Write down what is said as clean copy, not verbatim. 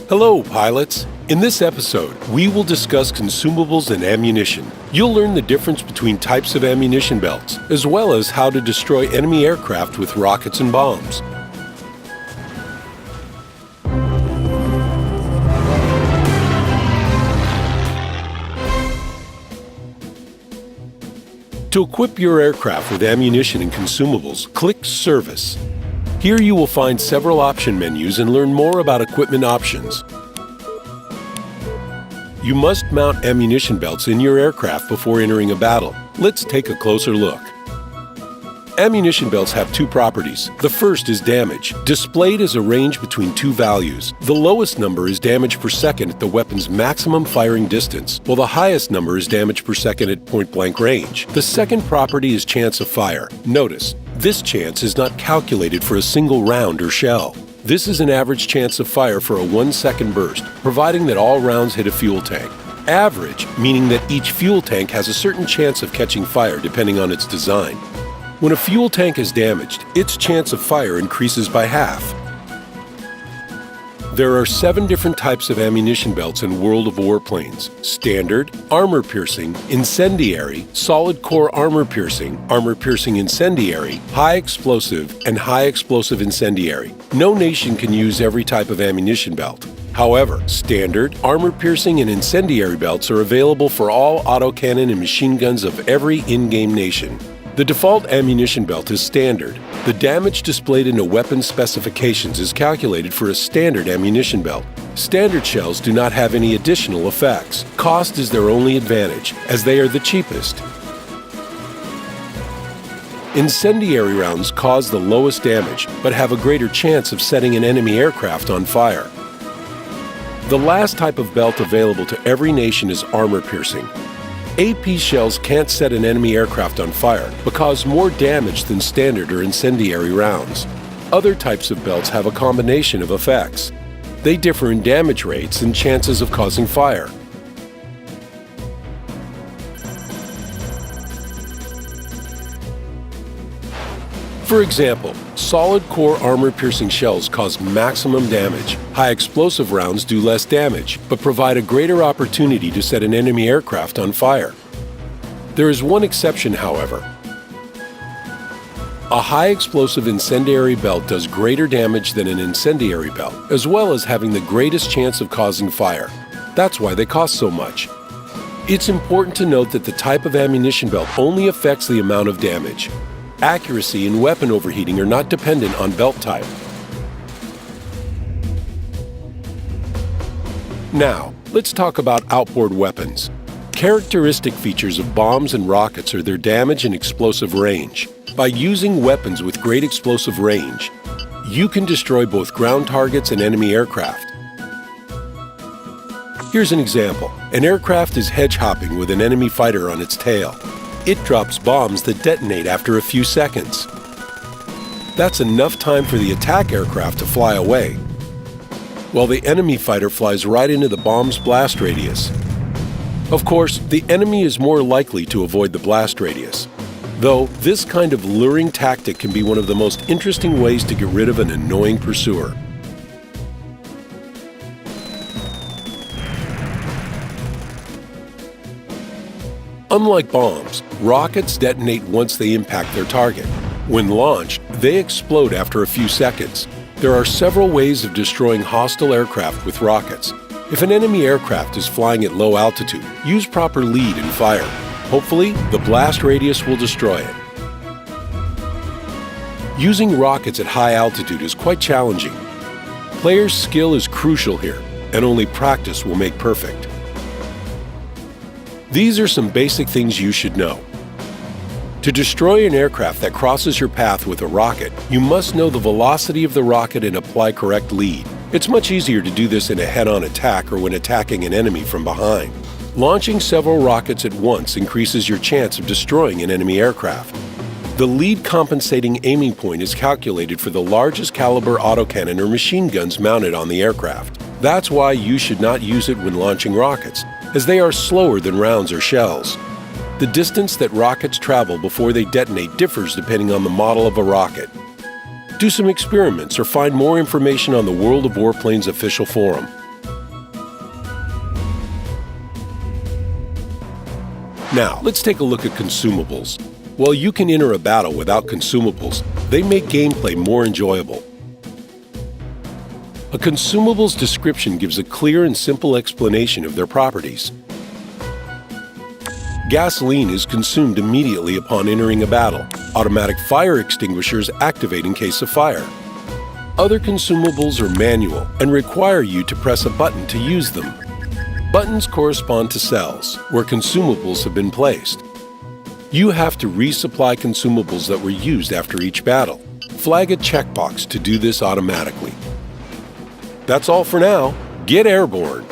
Hello, pilots! In this episode, we will discuss consumables and ammunition. You'll learn the difference between types of ammunition belts, as well as how to destroy enemy aircraft with rockets and bombs. To equip your aircraft with ammunition and consumables, click Service. Here you will find several option menus and learn more about equipment options. You must mount ammunition belts in your aircraft before entering a battle. Let's take a closer look. Ammunition belts have two properties. The first is damage, displayed as a range between two values. The lowest number is damage per second at the weapon's maximum firing distance, while the highest number is damage per second at point-blank range. The second property is chance of fire. Notice, this chance is not calculated for a single round or shell. This is an average chance of fire for a 1-second burst, providing that all rounds hit a fuel tank. Average, meaning that each fuel tank has a certain chance of catching fire depending on its design. When a fuel tank is damaged, its chance of fire increases by half. There are 7 different types of ammunition belts in World of Warplanes: Standard, Armor-Piercing, Incendiary, Solid Core Armor-Piercing Incendiary, High Explosive, and High Explosive Incendiary. No nation can use every type of ammunition belt. However, Standard, Armor-Piercing, and Incendiary belts are available for all autocannon and machine guns of every in-game nation. The default ammunition belt is Standard. The damage displayed in a weapon specifications is calculated for a standard ammunition belt. Standard shells do not have any additional effects. Cost is their only advantage, as they are the cheapest. Incendiary rounds cause the lowest damage, but have a greater chance of setting an enemy aircraft on fire. The last type of belt available to every nation is Armor-Piercing. AP shells can't set an enemy aircraft on fire, but cause more damage than standard or incendiary rounds. Other types of belts have a combination of effects. They differ in damage rates and chances of causing fire. For example, solid core armor-piercing shells cause maximum damage. High explosive rounds do less damage, but provide a greater opportunity to set an enemy aircraft on fire. There is one exception, however. A high explosive incendiary belt does greater damage than an incendiary belt, as well as having the greatest chance of causing fire. That's why they cost so much. It's important to note that the type of ammunition belt only affects the amount of damage. Accuracy and weapon overheating are not dependent on belt type. Now, let's talk about outboard weapons. Characteristic features of bombs and rockets are their damage and explosive range. By using weapons with great explosive range, you can destroy both ground targets and enemy aircraft. Here's an example. An aircraft is hedge-hopping with an enemy fighter on its tail. It drops bombs that detonate after a few seconds. That's enough time for the attack aircraft to fly away, while the enemy fighter flies right into the bomb's blast radius. Of course, the enemy is more likely to avoid the blast radius, though this kind of luring tactic can be one of the most interesting ways to get rid of an annoying pursuer. Unlike bombs, rockets detonate once they impact their target. When launched, they explode after a few seconds. There are several ways of destroying hostile aircraft with rockets. If an enemy aircraft is flying at low altitude, use proper lead and fire. Hopefully, the blast radius will destroy it. Using rockets at high altitude is quite challenging. Players' skill is crucial here, and only practice will make perfect. These are some basic things you should know. To destroy an aircraft that crosses your path with a rocket, you must know the velocity of the rocket and apply correct lead. It's much easier to do this in a head-on attack or when attacking an enemy from behind. Launching several rockets at once increases your chance of destroying an enemy aircraft. The lead compensating aiming point is calculated for the largest caliber autocannon or machine guns mounted on the aircraft. That's why you should not use it when launching rockets, as they are slower than rounds or shells. The distance that rockets travel before they detonate differs depending on the model of a rocket. Do some experiments or find more information on the World of Warplanes official forum. Now, let's take a look at consumables. While you can enter a battle without consumables, they make gameplay more enjoyable. A consumable's description gives a clear and simple explanation of their properties. Gasoline is consumed immediately upon entering a battle. Automatic fire extinguishers activate in case of fire. Other consumables are manual and require you to press a button to use them. Buttons correspond to cells, where consumables have been placed. You have to resupply consumables that were used after each battle. Flag a checkbox to do this automatically. That's all for now. Get airborne!